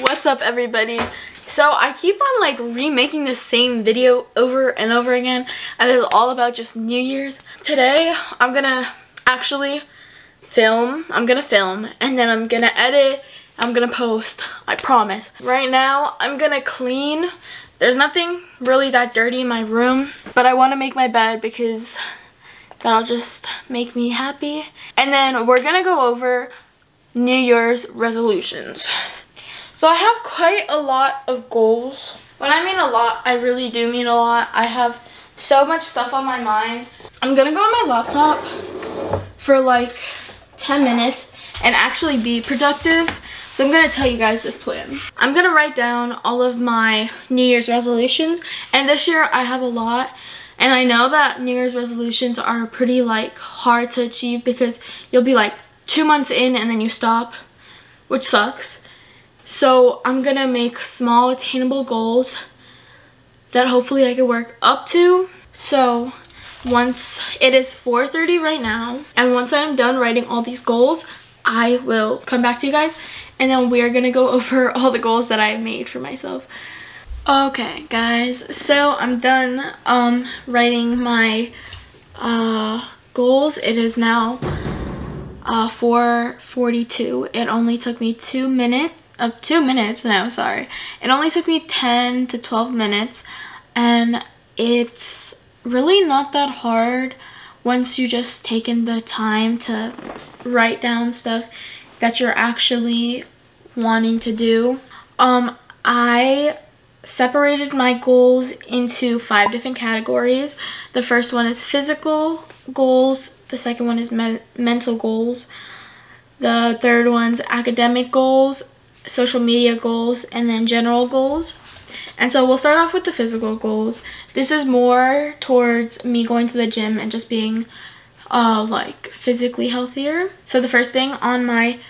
What's up, everybody? So I keep on like remaking the same video over and over again, and it's all about just New Year's. Today I'm gonna actually film, and then I'm gonna edit, I'm gonna post, I promise. Right now I'm gonna clean. There's nothing really that dirty in my room, but I want to make my bed because that'll just make me happy. And then we're gonna go over New Year's resolutions. So I have quite a lot of goals. When I mean a lot, I really do mean a lot. I have so much stuff on my mind. I'm gonna go on my laptop for like 10 minutes and actually be productive. So I'm gonna tell you guys this plan. I'm gonna write down all of my New Year's resolutions, and this year I have a lot. And I know that New Year's resolutions are pretty like hard to achieve because you'll be like 2 months in and then you stop, which sucks. So I'm gonna make small attainable goals that hopefully I can work up to. So once it is 4:30 right now, and once I'm done writing all these goals, I will come back to you guys, and then we are gonna go over all the goals that I made for myself. Okay guys, so I'm done writing my goals. It is now 4:42. It only took me 2 minutes. It only took me 10 to 12 minutes, and it's really not that hard once you just taken the time to write down stuff that you're actually wanting to do. I separated my goals into 5 different categories. The first one is physical goals, the second one is mental goals, the third one's academic goals, social media goals, and then general goals. And so we'll start off with the physical goals. This is more towards me going to the gym and just being like physically healthier. So the first thing on my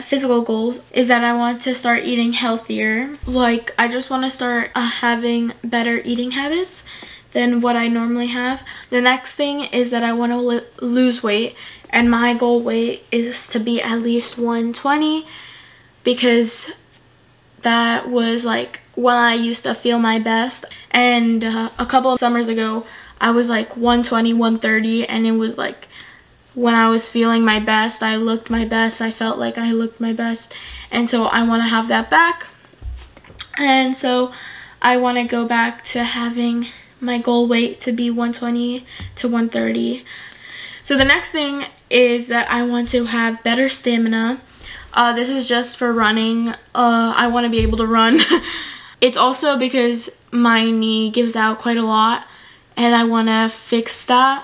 physical goals is that I want to start eating healthier. Like, I just want to start having better eating habits than what I normally have. The next thing is that I want to lose weight, and my goal weight is to be at least 120, because that was like when I used to feel my best. And a couple of summers ago I was like 120, 130, and it was like when I was feeling my best, I looked my best, I felt like I looked my best, and so I want to have that back. And so I want to go back to having my goal weight to be 120 to 130. So the next thing is that I want to have better stamina. This is just for running. I want to be able to run. It's also because my knee gives out quite a lot, and I want to fix that.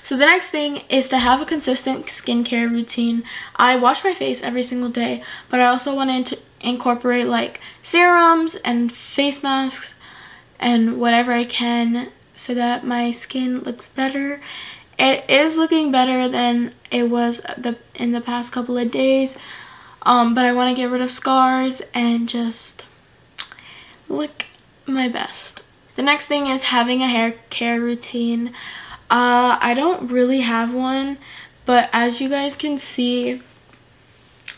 So the next thing is to have a consistent skincare routine. I wash my face every single day, but I also want to incorporate like serums and face masks and whatever I can so that my skin looks better. It is looking better than it was in the past couple of days. But I want to get rid of scars and just look my best. The next thing is having a hair care routine. I don't really have one, but as you guys can see,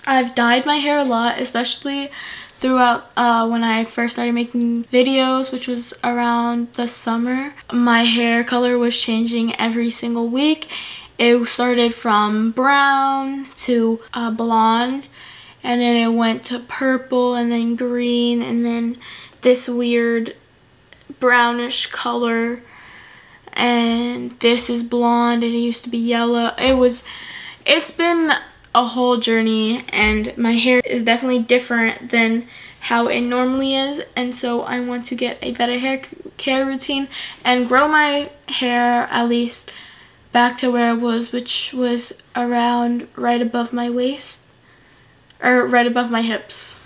I've dyed my hair a lot, especially throughout when I first started making videos, which was around the summer. My hair color was changing every single week. It started from brown to blonde, and then it went to purple, and then green, and then this weird brownish color, and this is blonde, and it used to be yellow. It's been a whole journey, and my hair is definitely different than how it normally is, and so I want to get a better hair care routine and grow my hair at least back to where it was, which was around right above my waist, or right above my hips.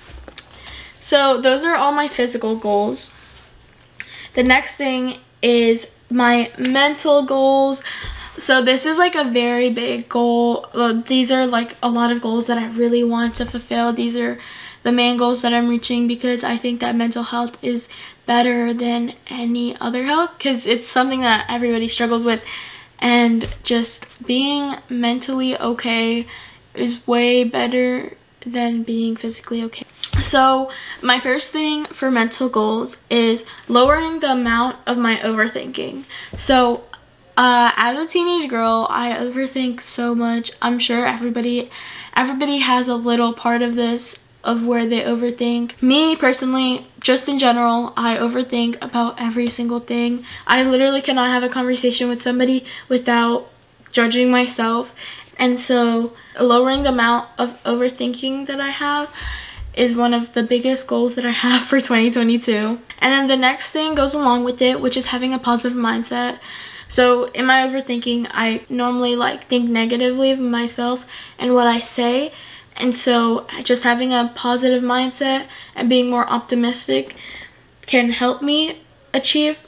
So those are all my physical goals. The next thing is my mental goals. So this is like a very big goal. These are like a lot of goals that I really want to fulfill. These are the main goals that I'm reaching because I think that mental health is better than any other health, because it's something that everybody struggles with, and just being mentally okay is way better than being physically okay. So my first thing for mental goals is lowering the amount of my overthinking. So as a teenage girl, I overthink so much. I'm sure everybody has a little part of this, of where they overthink. Me personally, just in general, I overthink about every single thing. I literally cannot have a conversation with somebody without judging myself. And so lowering the amount of overthinking that I have is one of the biggest goals that I have for 2022. And then the next thing goes along with it, which is having a positive mindset. So in my overthinking, I normally think negatively of myself and what I say. And so just having a positive mindset and being more optimistic can help me achieve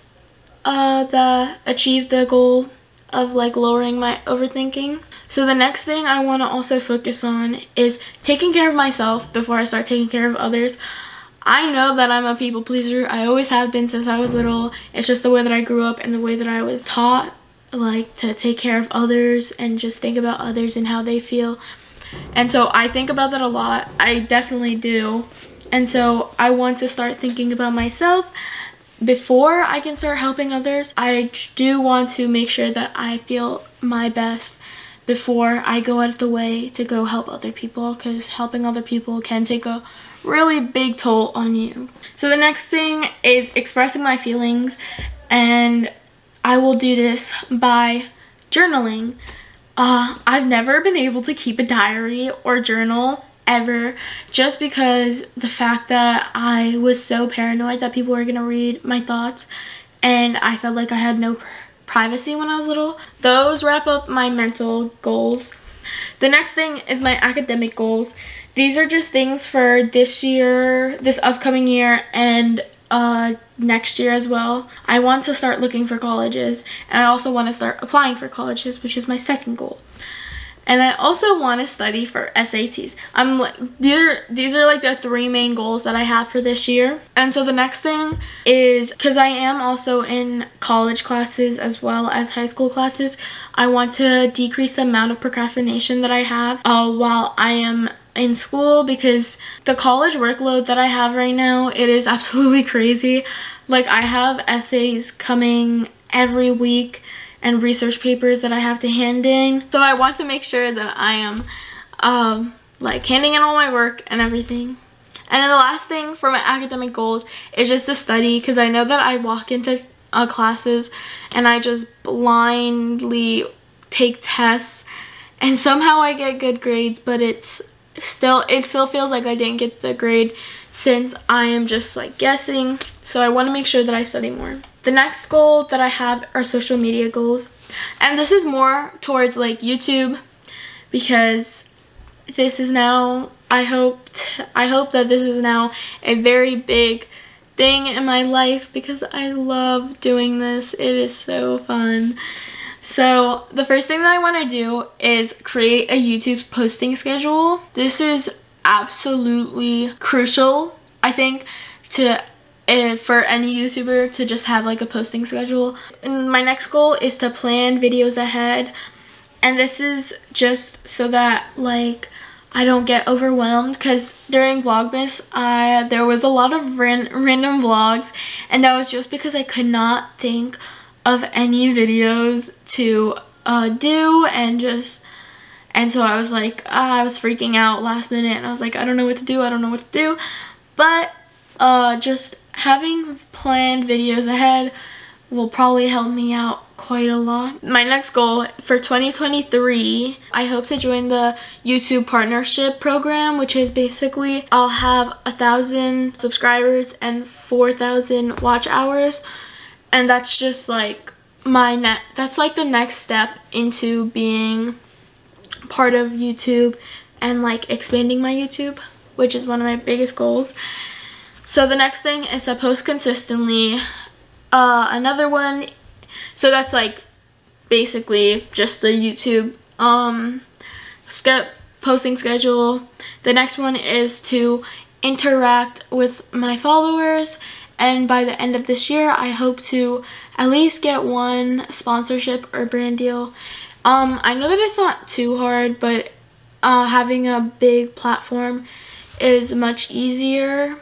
the goal of lowering my overthinking. So the next thing I want to also focus on is taking care of myself before I start taking care of others. I know that I'm a people pleaser. I always have been since I was little. It's just the way that I grew up and the way that I was taught to take care of others and just think about others and how they feel. And so I think about that a lot. I definitely do. And so I want to start thinking about myself before I can start helping others. I do want to make sure that I feel my best before I go out of the way to go help other people, because helping other people can take a really big toll on you. So the next thing is expressing my feelings, and I will do this by journaling. I've never been able to keep a diary or journal ever, just because the fact that I was so paranoid that people were gonna read my thoughts, and I felt like I had no privacy when I was little. Those wrap up my mental goals. The next thing is my academic goals. These are just things for this year, this upcoming year, and next year as well. I want to start looking for colleges, and I also want to start applying for colleges, which is my second goal. And I also want to study for SATs. These are the 3 main goals that I have for this year. And so the next thing is, because I am also in college classes as well as high school classes, I want to decrease the amount of procrastination that I have while I am in school, because the college workload that I have right now, it is absolutely crazy. I have essays coming every week and research papers that I have to hand in. So I want to make sure that I am handing in all my work and everything. And then the last thing for my academic goals is just to study, because I know that I walk into classes and I just blindly take tests and somehow I get good grades, but it still feels like I didn't get the grade since I am just guessing. So I want to make sure that I study more. The next goal that I have are social media goals, and this is more towards YouTube, because this is now, I hope that this is now a very big thing in my life, because I love doing this. It is so fun. So the first thing that I want to do is create a YouTube posting schedule. This is absolutely crucial, I think, for any YouTuber to just have a posting schedule. And my next goal is to plan videos ahead, and this is just so that I don't get overwhelmed, because during Vlogmas there was a lot of random vlogs, and that was just because I could not think of any videos to do, and so I was I was freaking out last minute, and I was I don't know what to do. But just having planned videos ahead will probably help me out quite a lot. My next goal for 2023, I hope to join the YouTube partnership program, which is basically I'll have 1,000 subscribers and 4,000 watch hours, and that's just that's the next step into being part of YouTube and expanding my YouTube, which is one of my biggest goals. So the next thing is to post consistently. Another one, so that's basically just the YouTube posting schedule. The next one is to interact with my followers, and by the end of this year I hope to at least get 1 sponsorship or brand deal. I know that it's not too hard, but having a big platform is much easier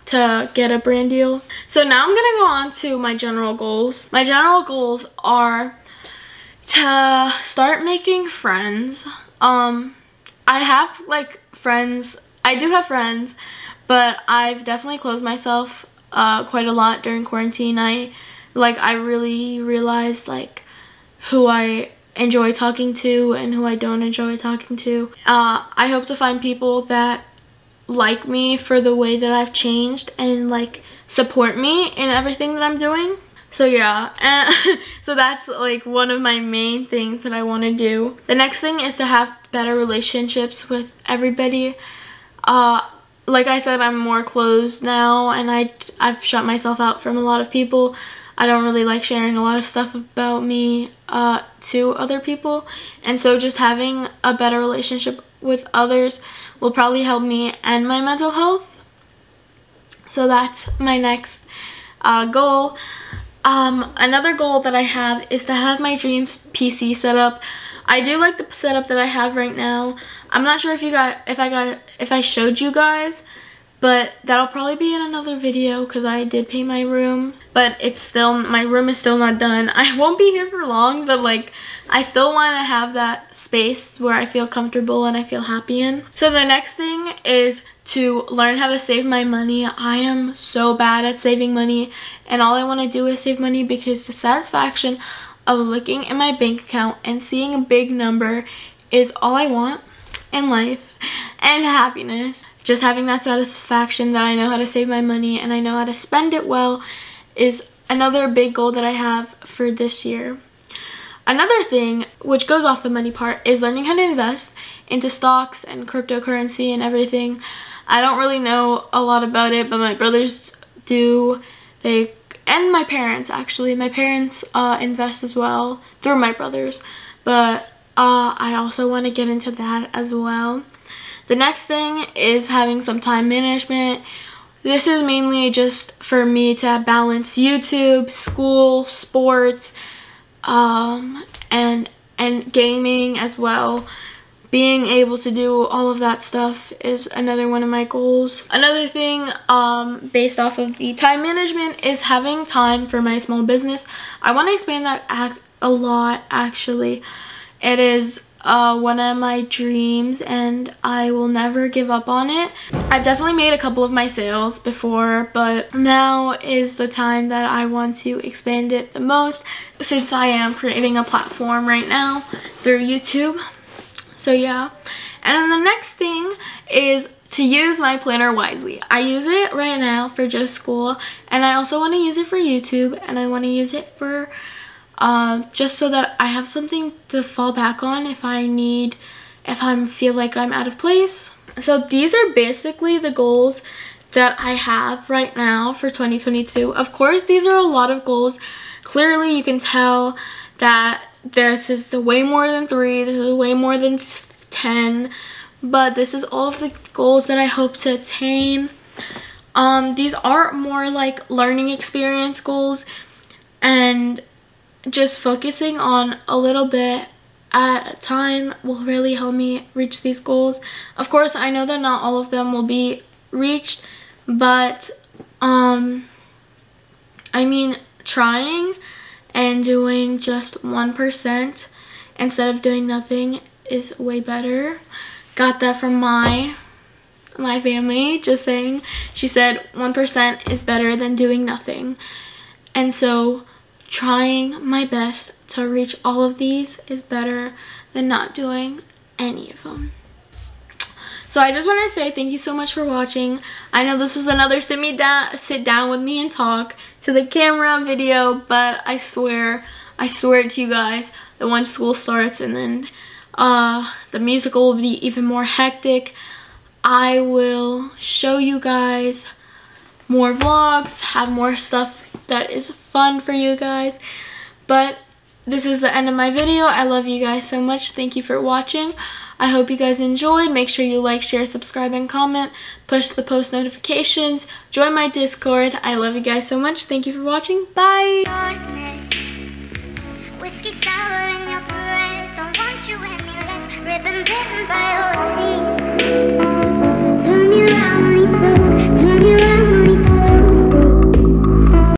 to get a brand deal. So now I'm gonna go on to my general goals. My general goals are to start making friends. I have like friends. I do have friends, but I've definitely closed myself quite a lot during quarantine. I really realized like who I enjoy talking to and who I don't enjoy talking to. I hope to find people that like me for the way that I've changed and like support me in everything that I'm doing. So yeah, and so that's like one of my main things that I want to do. The next thing is to have better relationships with everybody. Like I said, I'm more closed now, and I've shut myself out from a lot of people. I don't really like sharing a lot of stuff about me to other people, and so just having a better relationship with others will probably help me and my mental health. So that's my next goal. Another goal that I have is to have my dreams PC set up. I do like the setup that I have right now. I'm not sure if I showed you guys, but that'll probably be in another video because I did paint my room, but my room is still not done. I won't be here for long, but like I still want to have that space where I feel comfortable and I feel happy in. So the next thing is to learn how to save my money. I am so bad at saving money, and all I want to do is save money because the satisfaction of looking at my bank account and seeing a big number is all I want in life, and happiness. Just having that satisfaction that I know how to save my money and I know how to spend it well is another big goal that I have for this year. Another thing, which goes off the money part, is learning how to invest into stocks and cryptocurrency and everything. I don't really know a lot about it, but my brothers do. And my parents, actually. My parents invest as well through my brothers, but I also want to get into that as well. The next thing is having some time management. This is mainly just for me to balance YouTube, school, sports, and gaming as well. Being able to do all of that stuff is another one of my goals. Another thing based off of the time management is having time for my small business. I want to expand that a lot, actually. It is one of my dreams, and I will never give up on it. I've definitely made a couple of my sales before, but now is the time that I want to expand it the most, since I am creating a platform right now through YouTube. So yeah. And then the next thing is to use my planner wisely. I use it right now for just school, and I also want to use it for YouTube, and I want to use it for just so that I have something to fall back on if I feel like I'm out of place. So these are basically the goals that I have right now for 2022. Of course, these are a lot of goals. Clearly, you can tell that this is way more than 3, this is way more than 10, but this is all of the goals that I hope to attain. These are more like learning experience goals, and just focusing on a little bit at a time will really help me reach these goals. Of course, I know that not all of them will be reached, but I mean, trying and doing just 1% instead of doing nothing is way better. Got that from my family, just saying. She said 1% is better than doing nothing. And so trying my best to reach all of these is better than not doing any of them. So I just want to say thank you so much for watching. I know this was another sit down with me and talk to the camera video, but I swear to you guys that once school starts and then the musical will be even more hectic, I will show you guys more vlogs, have more stuff that is fun for you guys. But this is the end of my video. I love you guys so much. Thank you for watching. I hope you guys enjoyed. Make sure you like, share, subscribe, and comment. Push the post notifications. Join my Discord. I love you guys so much. Thank you for watching. Bye. Whiskey sour in your breath. Don't want you any less. We've been bitten by your teeth.